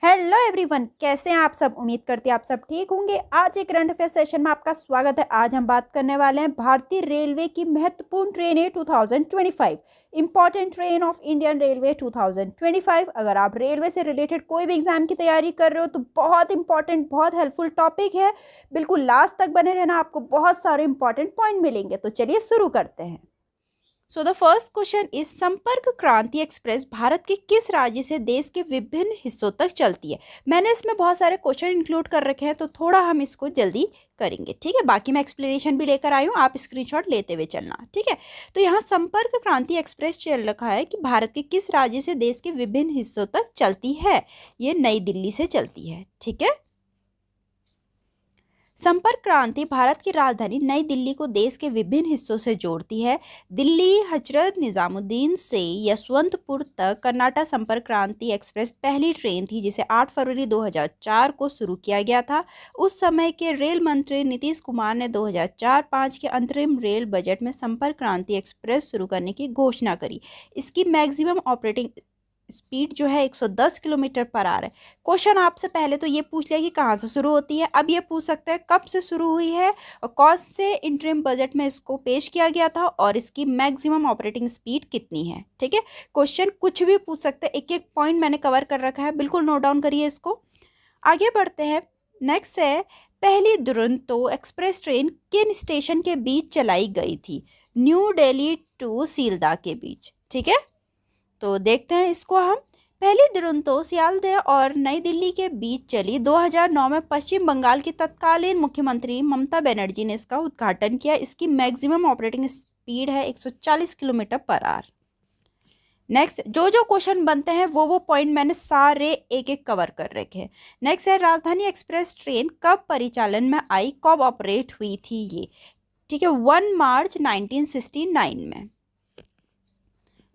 Hello everyone, कैसे हैं आप सब। उम्मीद करती हैं आप सब ठीक होंगे। आज एक करंट अफेयर सेशन में आपका स्वागत है। आज हम बात करने वाले हैं भारतीय रेलवे की महत्वपूर्ण ट्रेनें 2025, important train of Indian railway 2025। अगर आप रेलवे से रिलेटेड कोई भी एग्जाम की तैयारी कर रहे हो तो बहुत इंपॉर्टेंट, बहुत हेल्पफुल टॉपिक है। बिल्कुल लास्ट तक बने रहना, आपको बहुत सारे इंपॉर्टेंट पॉइंट मिलेंगे। तो चलिए शुरू करते हैं। So the first question is, संपर्क क्रांति एक्सप्रेस भारत के किस राज्य से देश के विभिन्न हिस्सों तक चलती है। मैंने इसमें बहुत सारे क्वेश्चन इंक्लूड कर रखे हैं, तो थोड़ा हम इसको जल्दी करेंगे। ठीक है, बाकी मैं एक्सप्लेनेशन भी लेकर आई हूँ, आप स्क्रीनशॉट लेते हुए चलना। ठीक है, तो यहाँ संपर्क क्रांति एक्सप्रेस चल रखा है कि भारत के किस राज्य से देश के विभिन्न हिस्सों तक चलती है। ये नई दिल्ली से चलती है। ठीक है, संपर्क क्रांति भारत की राजधानी नई दिल्ली को देश के विभिन्न हिस्सों से जोड़ती है। दिल्ली हजरत निजामुद्दीन से यशवंतपुर तक कर्नाटक संपर्क क्रांति एक्सप्रेस पहली ट्रेन थी, जिसे 8 फरवरी 2004 को शुरू किया गया था। उस समय के रेल मंत्री नीतीश कुमार ने 2004-05 के अंतरिम रेल बजट में संपर्क क्रांति एक्सप्रेस शुरू करने की घोषणा करी। इसकी मैक्सिमम ऑपरेटिंग स्पीड जो है 110 किलोमीटर पर आवर है। क्वेश्चन आपसे पहले तो ये पूछ लिया कि कहाँ से शुरू होती है। अब ये पूछ सकते हैं कब से शुरू हुई है और कौन से इंटरिम बजट में इसको पेश किया गया था और इसकी मैक्सिमम ऑपरेटिंग स्पीड कितनी है। ठीक है, क्वेश्चन कुछ भी पूछ सकते हैं। एक एक पॉइंट मैंने कवर कर रखा है, बिल्कुल नोट डाउन करिए इसको। आगे बढ़ते हैं। नेक्स्ट है, पहली दुरंतो एक्सप्रेस ट्रेन किन स्टेशन के बीच चलाई गई थी। न्यू दिल्ली टू सीलदा के बीच। ठीक है, तो देखते हैं इसको हम। पहली दुरंतो सियालदह और नई दिल्ली के बीच चली। 2009 में पश्चिम बंगाल की तत्कालीन मुख्यमंत्री ममता बनर्जी ने इसका उद्घाटन किया। इसकी मैक्सिमम ऑपरेटिंग स्पीड है 140 किलोमीटर पर आवर। नेक्स्ट, जो जो क्वेश्चन बनते हैं वो पॉइंट मैंने सारे एक एक कवर कर रखे हैं। नेक्स्ट है, राजधानी एक्सप्रेस ट्रेन कब परिचालन में आई, कब ऑपरेट हुई थी ये। ठीक है, 1 मार्च 1969 में।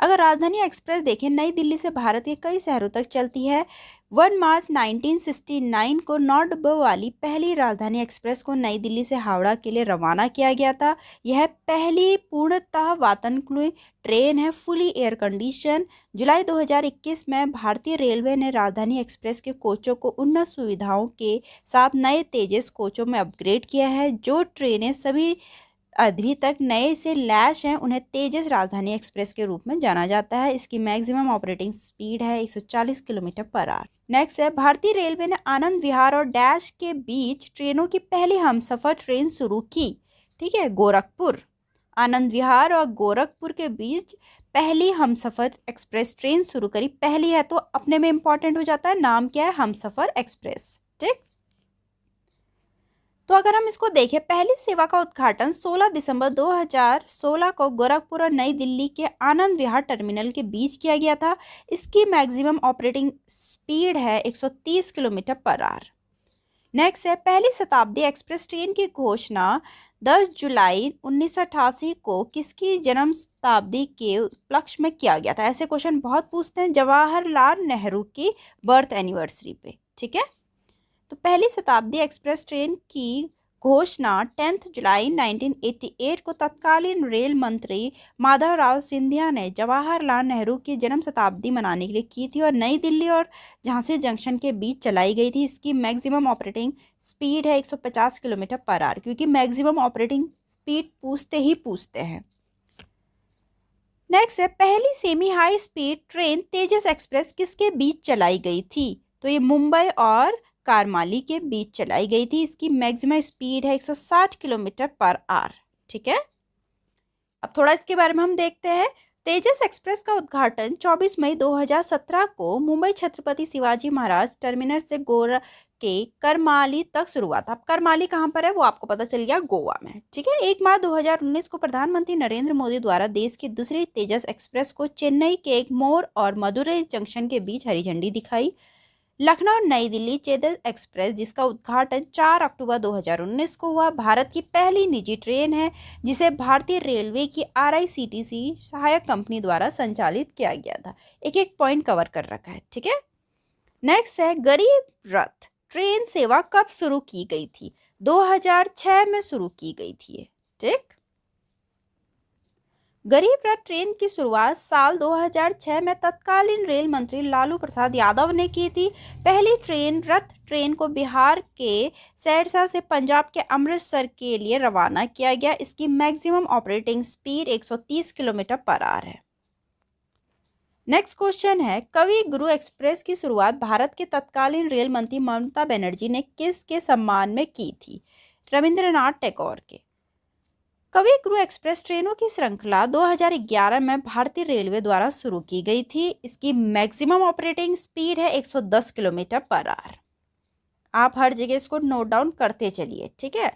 अगर राजधानी एक्सप्रेस देखें, नई दिल्ली से भारत के कई शहरों तक चलती है। 1 मार्च 1969 को नौ डिब्बों वाली पहली राजधानी एक्सप्रेस को नई दिल्ली से हावड़ा के लिए रवाना किया गया था। यह पहली पूर्णतः वातानुकूलित ट्रेन है, फुली एयर कंडीशन। जुलाई 2021 में भारतीय रेलवे ने राजधानी एक्सप्रेस के कोचों को उन्नत सुविधाओं के साथ नए तेजस कोचों में अपग्रेड किया है। जो ट्रेनें सभी अभी तक नए से लैश हैं, उन्हें तेजस राजधानी एक्सप्रेस के रूप में जाना जाता है। इसकी मैक्सिमम ऑपरेटिंग स्पीड है 140 किलोमीटर पर आवर। नेक्स्ट है, भारतीय रेलवे ने आनंद विहार और डैश के बीच ट्रेनों की पहली हमसफर ट्रेन शुरू की। ठीक है, गोरखपुर, आनंद विहार और गोरखपुर के बीच पहली हमसफर एक्सप्रेस ट्रेन शुरू करी। पहली है तो अपने में इंपॉर्टेंट हो जाता है, नाम क्या है, हमसफर एक्सप्रेस। ठीक, तो अगर हम इसको देखें, पहली सेवा का उद्घाटन 16 दिसंबर 2016 को गोरखपुर और नई दिल्ली के आनंद विहार टर्मिनल के बीच किया गया था। इसकी मैक्सिमम ऑपरेटिंग स्पीड है 130 किलोमीटर पर आवर। नेक्स्ट है, पहली शताब्दी एक्सप्रेस ट्रेन की घोषणा 10 जुलाई 1988 को किसकी जन्म शताब्दी के उपलक्ष्य में किया गया था। ऐसे क्वेश्चन बहुत पूछते हैं, जवाहरलाल नेहरू की बर्थ एनिवर्सरी पे। ठीक है, तो पहली शताब्दी एक्सप्रेस ट्रेन की घोषणा 10 जुलाई 1988 को तत्कालीन रेल मंत्री माधवराव सिंधिया ने जवाहरलाल नेहरू की जन्म शताब्दी मनाने के लिए की थी और नई दिल्ली और झांसी जंक्शन के बीच चलाई गई थी। इसकी मैक्सिमम ऑपरेटिंग स्पीड है 150 किलोमीटर पर आवर, क्योंकि मैक्सिमम ऑपरेटिंग स्पीड पूछते हैं। नेक्स्ट है, पहली सेमी हाई स्पीड ट्रेन तेजस एक्सप्रेस किसके बीच चलाई गई थी। तो ये मुंबई और कारमाली के बीच चलाई गई थी। इसकी मैक्सिमम स्पीड है 160 किलोमीटर पर आवर। ठीक है, अब थोड़ा इसके बारे में हम देखते हैं। तेजस एक्सप्रेस का उद्घाटन 24 मई 2017 को मुंबई छत्रपति शिवाजी महाराज टर्मिनस से गोरा के करमाली तक शुरू हुआ था। अब करमाली कहाँ पर है वो आपको पता चल गया, गोवा में। ठीक है, 1 मार्च 2019 को प्रधानमंत्री नरेंद्र मोदी द्वारा देश की दूसरी तेजस एक्सप्रेस को चेन्नई के एगमोर और मदुरई जंक्शन के बीच हरी झंडी दिखाई। लखनऊ नई दिल्ली तेजस एक्सप्रेस, जिसका उद्घाटन 4 अक्टूबर 2019 को हुआ, भारत की पहली निजी ट्रेन है जिसे भारतीय रेलवे की RICTC सहायक कंपनी द्वारा संचालित किया गया था। एक एक पॉइंट कवर कर रखा है। ठीक है, नेक्स्ट है, गरीब रथ ट्रेन सेवा कब शुरू की गई थी। 2006 में शुरू की गई थी। ठीक, गरीब रथ ट्रेन की शुरुआत साल 2006 में तत्कालीन रेल मंत्री लालू प्रसाद यादव ने की थी। पहली ट्रेन रथ ट्रेन को बिहार के सहरसा से पंजाब के अमृतसर के लिए रवाना किया गया। इसकी maximum operating speed 130 kilometre per hour है। नेक्स्ट क्वेश्चन है, कवि गुरु एक्सप्रेस की शुरुआत भारत के तत्कालीन रेल मंत्री ममता बनर्जी ने किसके सम्मान में की थी? रविंद्रनाथ टैगोर के। कवि गुरु एक्सप्रेस ट्रेनों की श्रृंखला 2011 में भारतीय रेलवे द्वारा शुरू की गई थी। इसकी मैक्सिमम ऑपरेटिंग स्पीड है 110 किलोमीटर पर आवर। आप हर जगह इसको नोट डाउन करते चलिए, ठीक है।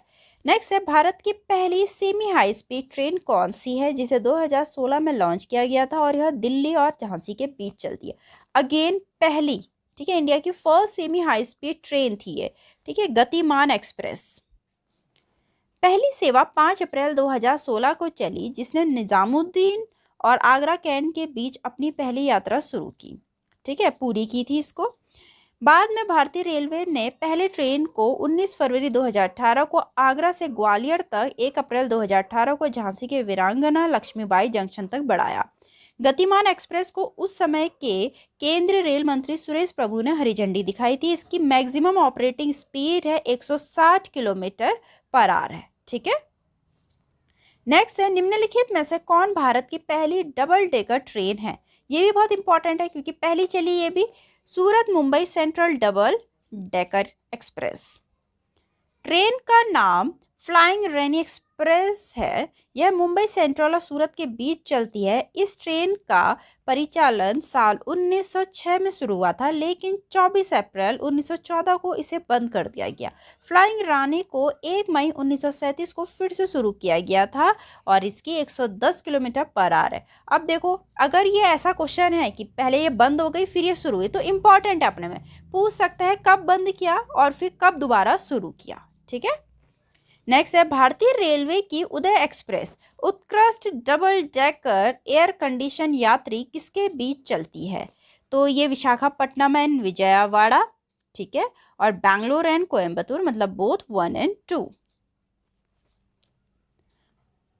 नेक्स्ट है, भारत की पहली सेमी हाई स्पीड ट्रेन कौन सी है, जिसे 2016 में लॉन्च किया गया था और यह दिल्ली और झांसी के बीच चलती है। अगेन पहली, ठीक है, इंडिया की first semi high speed train थी ये, ठीक है, गतिमान एक्सप्रेस। पहली सेवा 5 अप्रैल 2016 को चली, जिसने निजामुद्दीन और आगरा कैंट के बीच अपनी पहली यात्रा शुरू की, ठीक है, पूरी की थी इसको। बाद में भारतीय रेलवे ने पहले ट्रेन को 19 फरवरी 2018 को आगरा से ग्वालियर तक, 1 अप्रैल 2018 को झांसी के वीरांगना लक्ष्मीबाई जंक्शन तक बढ़ाया। गतिमान एक्सप्रेस को उस समय के केंद्रीय रेल मंत्री सुरेश प्रभु ने हरी झंडी दिखाई थी। इसकी मैक्सिमम ऑपरेटिंग स्पीड है 160 किलोमीटर पर आवर है, ठीक है। नेक्स्ट है, निम्नलिखित में से कौन भारत की पहली डबल डेकर ट्रेन है? ये भी बहुत इंपॉर्टेंट है क्योंकि पहली चली ये भी, Surat Mumbai central double decker express. Train का नाम फ्लाइंग रानी एक्सप्रेस है। यह मुंबई सेंट्रल और सूरत के बीच चलती है। इस ट्रेन का परिचालन साल 1906 में शुरू हुआ था, लेकिन 24 अप्रैल 1914 को इसे बंद कर दिया गया। फ्लाइंग रानी को 1 मई 1937 को फिर से शुरू किया गया था और इसकी 110 किलोमीटर पर आवर है। अब देखो, अगर ये ऐसा क्वेश्चन है कि पहले ये बंद हो गई फिर ये शुरू हुई, तो इम्पॉर्टेंट है, अपने में पूछ सकता है कब बंद किया और फिर कब दोबारा शुरू किया, ठीक है। नेक्स्ट है, भारतीय रेलवे की उदय एक्सप्रेस उत्कृष्ट डबल डेकर एयर कंडीशन यात्री किसके बीच चलती है? तो ये विशाखापट्टनम एंड विजयवाड़ा, ठीक है, और बैंगलोर एंड कोयम्बतूर, मतलब both 1 and 2।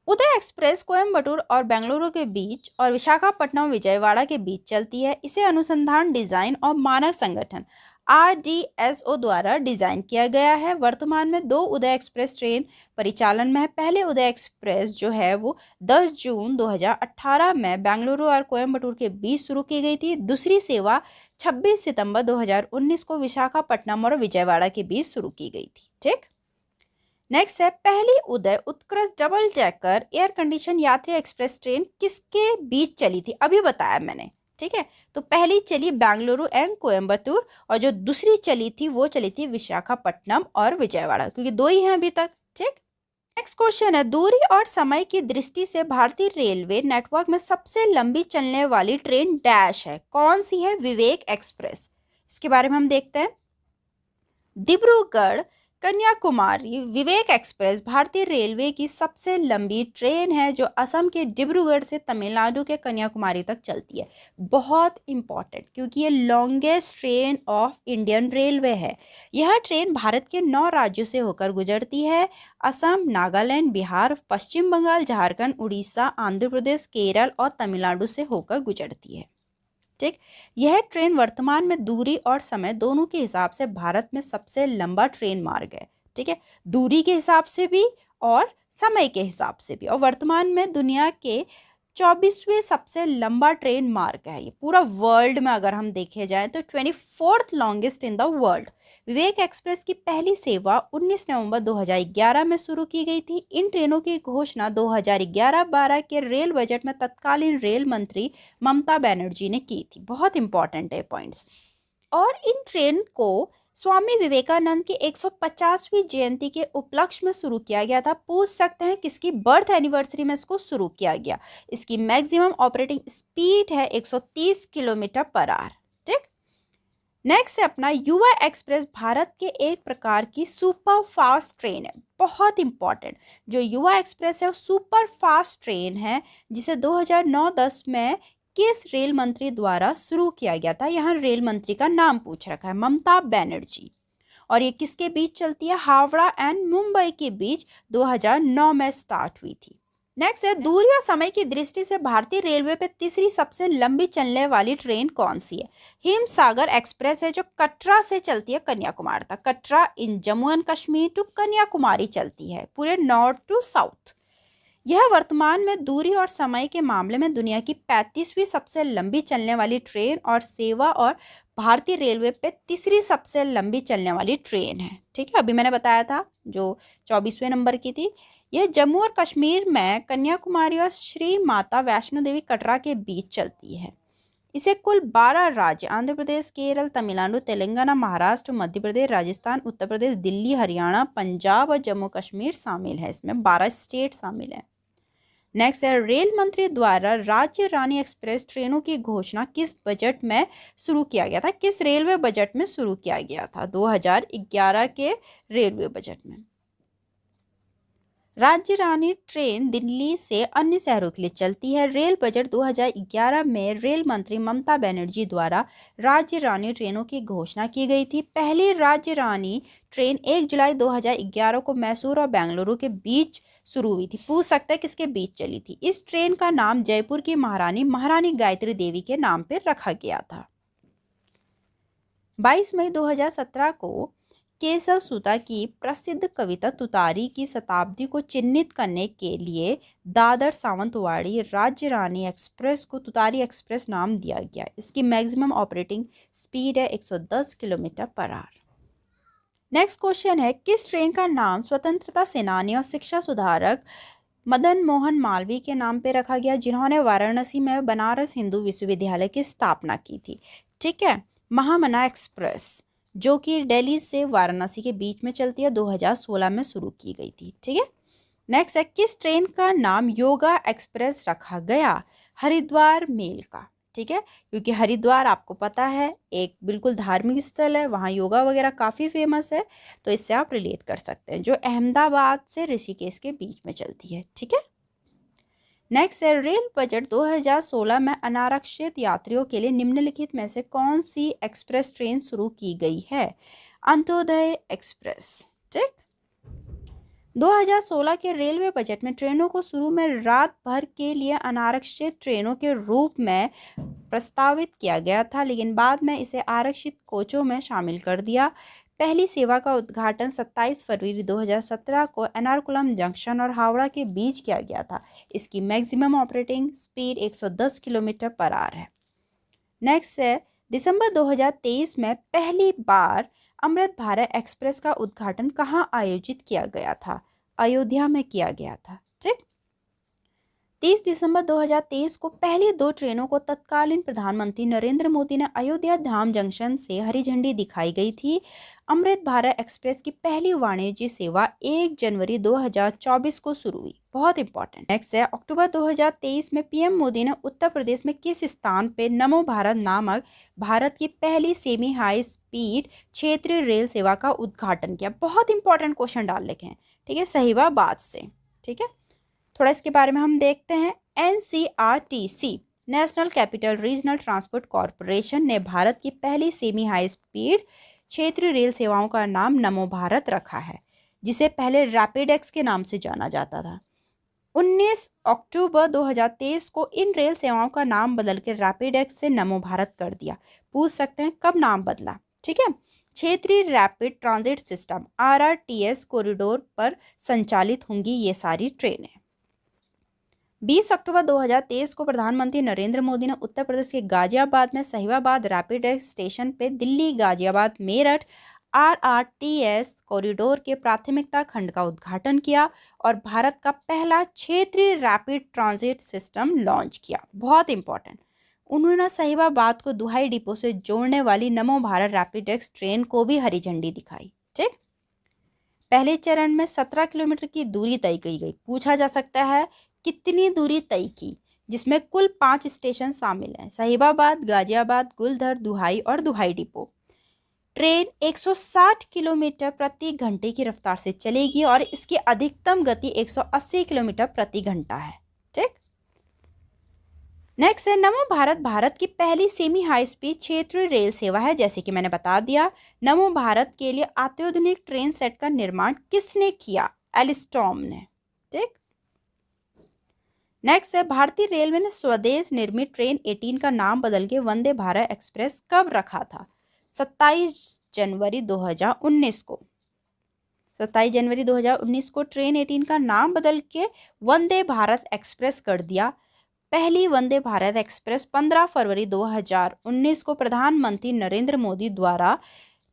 Uday express Coimbatore और बेंगलुरु के बीच और विशाखापट्टनम विजयवाड़ा के बीच चलती है। इसे अनुसंधान, डिजाइन और मानक संगठन RDSO द्वारा डिजाइन किया गया है। वर्तमान में 2 उदय एक्सप्रेस ट्रेन परिचालन में है। पहले उदय एक्सप्रेस जो है वो 10 जून 2018 में बेंगलुरु और कोयम्बटूर के बीच शुरू की गई थी। दूसरी सेवा 26 सितंबर 2019 को विशाखापट्टनम और विजयवाड़ा के बीच शुरू की गई थी, ठीक। नेक्स्ट है, पहली उदय उत्कृष्ट डबल डेकर एयर कंडीशन यात्री एक्सप्रेस ट्रेन किसके बीच चली थी? अभी बताया मैंने, ठीक है। तो पहली चली बेंगलुरु एंड कोयम्बटूर और जो दूसरी चली थी वो चली थी विशाखापट्टनम और विजयवाड़ा, क्योंकि 2 ही हैं अभी तक, ठीक। नेक्स्ट क्वेश्चन है, दूरी और समय की दृष्टि से भारतीय रेलवे नेटवर्क में सबसे लंबी चलने वाली ट्रेन डैश है, कौन सी है? विवेक एक्सप्रेस। इसके बारे में हम देखते हैं। डिब्रूगढ़ कन्याकुमारी विवेक एक्सप्रेस भारतीय रेलवे की सबसे लंबी ट्रेन है, जो असम के डिब्रूगढ़ से तमिलनाडु के कन्याकुमारी तक चलती है। बहुत इंपॉर्टेंट, क्योंकि ये longest train of Indian railway है। यह ट्रेन भारत के 9 राज्यों से होकर गुजरती है। असम, नागालैंड, बिहार, पश्चिम बंगाल, झारखंड, उड़ीसा, आंध्र प्रदेश, केरल और तमिलनाडु से होकर गुजरती है, ठीक। यह ट्रेन वर्तमान में दूरी और समय दोनों के हिसाब से भारत में सबसे लंबा ट्रेन मार्ग है, ठीक है, दूरी के हिसाब से भी और समय के हिसाब से भी, और वर्तमान में दुनिया के 24वें सबसे लंबा ट्रेन मार्ग है ये पूरा वर्ल्ड में। अगर हम देखे जाए तो 24th longest in the world. Vivek express की पहली सेवा 19 नवंबर 2011 में शुरू की गई थी। इन ट्रेनों की घोषणा 2011-12 के रेल बजट में तत्कालीन रेल मंत्री ममता बनर्जी ने की थी। बहुत इंपॉर्टेंट है पॉइंट्स। और इन ट्रेन को स्वामी विवेकानंद की 150वीं जयंती के उपलक्ष्य में शुरू किया गया था। पूछ सकते हैं किसकी बर्थ एनिवर्सरी में इसको शुरू किया गया। इसकी मैक्सिमम ऑपरेटिंग स्पीड है 130 किलोमीटर पर आवर, ठीक। नेक्स्ट है अपना युवा एक्सप्रेस भारत के एक प्रकार की सुपर फास्ट ट्रेन है। बहुत इंपॉर्टेंट, जो युवा एक्सप्रेस है वो सुपर फास्ट ट्रेन है, जिसे 2009-10 में किस रेल मंत्री द्वारा शुरू किया गया था? यहाँ रेल मंत्री का नाम पूछ रखा है, ममता बनर्जी। और ये किसके बीच चलती है? हावड़ा एंड मुंबई के बीच 2009 में स्टार्ट हुई थी। नेक्स्ट है, दूरी और समय की दृष्टि से भारतीय रेलवे पे तीसरी सबसे लंबी चलने वाली ट्रेन कौन सी है? हिमसागर एक्सप्रेस है, जो कटरा से चलती है कन्याकुमारी तक। कटरा इन जम्मू एंड कश्मीर टू कन्याकुमारी चलती है, पूरे नॉर्थ टू साउथ। यह वर्तमान में दूरी और समय के मामले में दुनिया की 35वीं सबसे लंबी चलने वाली ट्रेन और सेवा और भारतीय रेलवे पे तीसरी सबसे लंबी चलने वाली ट्रेन है। ठीक है, अभी मैंने बताया था जो 24वें नंबर की थी। यह जम्मू और कश्मीर में कन्याकुमारी और श्री माता वैष्णो देवी कटरा के बीच चलती है। इसे कुल 12 राज्य आंध्र प्रदेश, केरल, तमिलनाडु, तेलंगाना, महाराष्ट्र, मध्य प्रदेश, राजस्थान, उत्तर प्रदेश, दिल्ली, हरियाणा, पंजाब और जम्मू कश्मीर शामिल है। इसमें 12 स्टेट शामिल है। नेक्स्ट है, रेल मंत्री द्वारा राज्य रानी एक्सप्रेस ट्रेनों की घोषणा किस बजट में शुरू किया गया था? किस रेलवे बजट में शुरू किया गया था? 2011 के रेलवे बजट में। राज्य रानी ट्रेन दिल्ली से अन्य शहरों के लिए चलती है। रेल बजट 2011 में रेल मंत्री ममता बनर्जी द्वारा राज्य रानी ट्रेनों की घोषणा की गई थी। पहली राज्य रानी ट्रेन 1 जुलाई 2011 को मैसूर और बेंगलुरु के बीच शुरू हुई थी। पूछ सकते हैं किसके बीच चली थी? इस ट्रेन का नाम जयपुर की महारानी गायत्री देवी के नाम पर रखा गया था। 22 मई 2017 को केशव सूता की प्रसिद्ध कविता तुतारी की शताब्दी को चिन्हित करने के लिए दादर सावंतवाड़ी राज्य रानी एक्सप्रेस को तुतारी एक्सप्रेस नाम दिया गया। इसकी मैक्सिमम ऑपरेटिंग स्पीड है 110 kilometre per hour. Next question है, किस ट्रेन का नाम स्वतंत्रता सेनानी और शिक्षा सुधारक मदन मोहन मालवीय के नाम पे रखा गया, जिन्होंने वाराणसी में बनारस हिंदू विश्वविद्यालय की स्थापना की थी? ठीक है, महामना एक्सप्रेस, जो कि दिल्ली से वाराणसी के बीच में चलती है, 2016 में शुरू की गई थी। ठीक है, नेक्स्ट है, किस ट्रेन का नाम योगा एक्सप्रेस रखा गया? हरिद्वार मेल का। ठीक है, क्योंकि हरिद्वार आपको पता है एक बिल्कुल धार्मिक स्थल है, वहाँ योगा वगैरह काफ़ी फेमस है, तो इससे आप रिलेट कर सकते हैं, जो अहमदाबाद से ऋषिकेश के बीच में चलती है। ठीक है, नेक्स्ट है, रेल बजट 2016 में अनारक्षित यात्रियों के लिए निम्नलिखित में से कौन सी एक्सप्रेस ट्रेन शुरू की गई है? अंत्योदय एक्सप्रेस। ठीक, 2016 के रेलवे बजट में ट्रेनों को शुरू में रात भर के लिए अनारक्षित ट्रेनों के रूप में प्रस्तावित किया गया था, लेकिन बाद में इसे आरक्षित कोचों में शामिल कर दिया। पहली सेवा का उद्घाटन 27 फरवरी 2017 को एर्नाकुलम जंक्शन और हावड़ा के बीच किया गया था। इसकी maximum operating speed 110 kilometre per hour है। नेक्स्ट है, दिसंबर 2023 में पहली बार अमृत भारत एक्सप्रेस का उद्घाटन कहाँ आयोजित किया गया था? अयोध्या में किया गया था। ठीक, 30 दिसंबर 2023 को पहली 2 ट्रेनों को तत्कालीन प्रधानमंत्री नरेंद्र मोदी ने अयोध्या धाम जंक्शन से हरी झंडी दिखाई गई थी। अमृत भारत एक्सप्रेस की पहली वाणिज्यिक सेवा 1 जनवरी 2024 को शुरू हुई। बहुत इंपॉर्टेंट। नेक्स्ट है, अक्टूबर 2023 में पीएम मोदी ने उत्तर प्रदेश में किस स्थान पे नमो भारत नामक भारत की पहली सेमी हाई स्पीड क्षेत्रीय रेल सेवा का उद्घाटन किया? बहुत इंपॉर्टेंट क्वेश्चन डाल रखे हैं। ठीक है, सहीवाबाद से। ठीक है, थोड़ा इसके बारे में हम देखते हैं। NCRTC national capital regional transport corporation ने भारत की पहली सेमी हाई स्पीड क्षेत्रीय रेल सेवाओं का नाम नमो भारत रखा है, जिसे पहले रैपिडेक्स के नाम से जाना जाता था। 19 अक्टूबर 2023 को इन रेल सेवाओं का नाम बदलकर रैपिडेक्स से नमो भारत कर दिया। पूछ सकते हैं कब नाम बदला? ठीक है, क्षेत्रीय rapid transit system RRTS corridor पर संचालित होंगी ये सारी ट्रेनें। 20 अक्टूबर 2023 को प्रधानमंत्री नरेंद्र मोदी ने उत्तर प्रदेश के गाजियाबाद में सहीवाबाद रैपिडेक्स स्टेशन पे दिल्ली गाजियाबाद मेरठ RRTS कॉरिडोर के प्राथमिकता खंड का उद्घाटन किया और भारत का पहला क्षेत्रीय रैपिड ट्रांजिट सिस्टम लॉन्च किया। बहुत इंपॉर्टेंट। उन्होंने सहीवाबाद को दुहाई डिपो से जोड़ने वाली नमो भारत रैपिडेक्स ट्रेन को भी हरी झंडी दिखाई। ठीक, पहले चरण में 17 किलोमीटर की दूरी तय की गई। पूछा जा सकता है कितनी दूरी तय की, जिसमें कुल 5 स्टेशन शामिल हैं: सहीवाबाद, गाजियाबाद, गुलधर, दुहाई और दुहाई डिपो। ट्रेन 160 किलोमीटर प्रति घंटे की रफ्तार से चलेगी और इसकी अधिकतम गति 180 किलोमीटर प्रति घंटा है। ठीक, नेक्स्ट है, नमो भारत भारत की पहली सेमी हाई स्पीड क्षेत्रीय रेल सेवा है। जैसे कि मैंने बता दिया, नमो भारत के लिए अत्याधुनिक ट्रेन सेट का निर्माण किसने किया? एल्स्टॉम ने। ठीक, नेक्स्ट है, भारतीय रेलवे ने स्वदेश निर्मित ट्रेन 18 का नाम बदल के वंदे भारत एक्सप्रेस कब रखा था? 27 जनवरी 2019 को। 27 जनवरी 2019 को ट्रेन 18 का नाम बदल के वंदे भारत एक्सप्रेस कर दिया। पहली वंदे भारत एक्सप्रेस 15 फरवरी 2019 को प्रधानमंत्री नरेंद्र मोदी द्वारा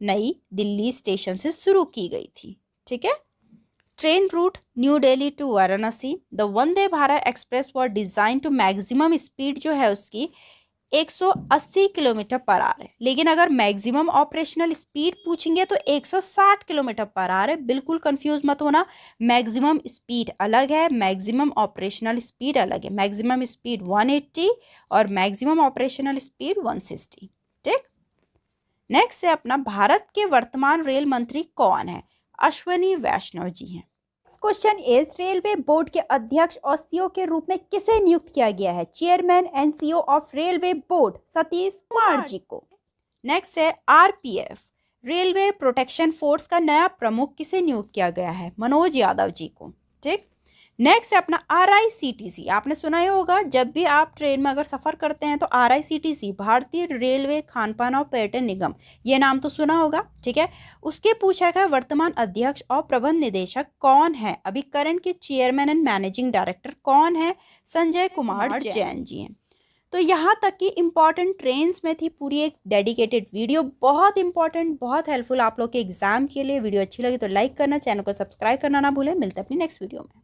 नई दिल्ली स्टेशन से शुरू की गई थी। ठीक है। Train route new Delhi to Varanasi. The Vande Bharat express was design to maximum speed जो है उसकी 180 किलोमीटर पर आवर है, लेकिन अगर मैक्सिमम ऑपरेशनल स्पीड पूछेंगे तो 160 किलोमीटर पर आवर है। बिल्कुल कंफ्यूज मत होना, मैक्सिमम स्पीड अलग है, मैक्सिमम ऑपरेशनल स्पीड अलग है। मैक्सिमम स्पीड 180 और मैक्सिमम ऑपरेशनल स्पीड 160। ठीक। नेक्स्ट है अपना, भारत के वर्तमान रेल मंत्री कौन है? अश्विनी वैष्णव जी हैं। क्वेश्चन इज, रेलवे बोर्ड के अध्यक्ष और सीईओ के रूप में किसे नियुक्त किया गया है? Chairman and CEO of railway board Satish Kumar ji को। नेक्स्ट है, आरपीएफ रेलवे प्रोटेक्शन फोर्स का नया प्रमुख किसे नियुक्त किया गया है? मनोज यादव जी को। ठीक। नेक्स्ट है अपना आरआईसीटीसी। आपने सुना ही होगा, जब भी आप ट्रेन में अगर सफ़र करते हैं तो आरआईसीटीसी भारतीय रेलवे खानपान और पर्यटन निगम, ये नाम तो सुना होगा। ठीक है। उसके पूछा गया वर्तमान अध्यक्ष और प्रबंध निदेशक कौन है? अभी करंट के चेयरमैन एंड मैनेजिंग डायरेक्टर कौन है? संजय कुमार जैन जी हैं। तो यहाँ तक कि इंपॉर्टेंट ट्रेन्स में थी पूरी एक डेडिकेटेड वीडियो, बहुत इंपॉर्टेंट, बहुत हेल्पफुल आप लोग के एग्जाम के लिए। वीडियो अच्छी लगी तो लाइक करना, चैनल को सब्सक्राइब करना ना भूलें। मिलते हैं अपनी नेक्स्ट वीडियो में।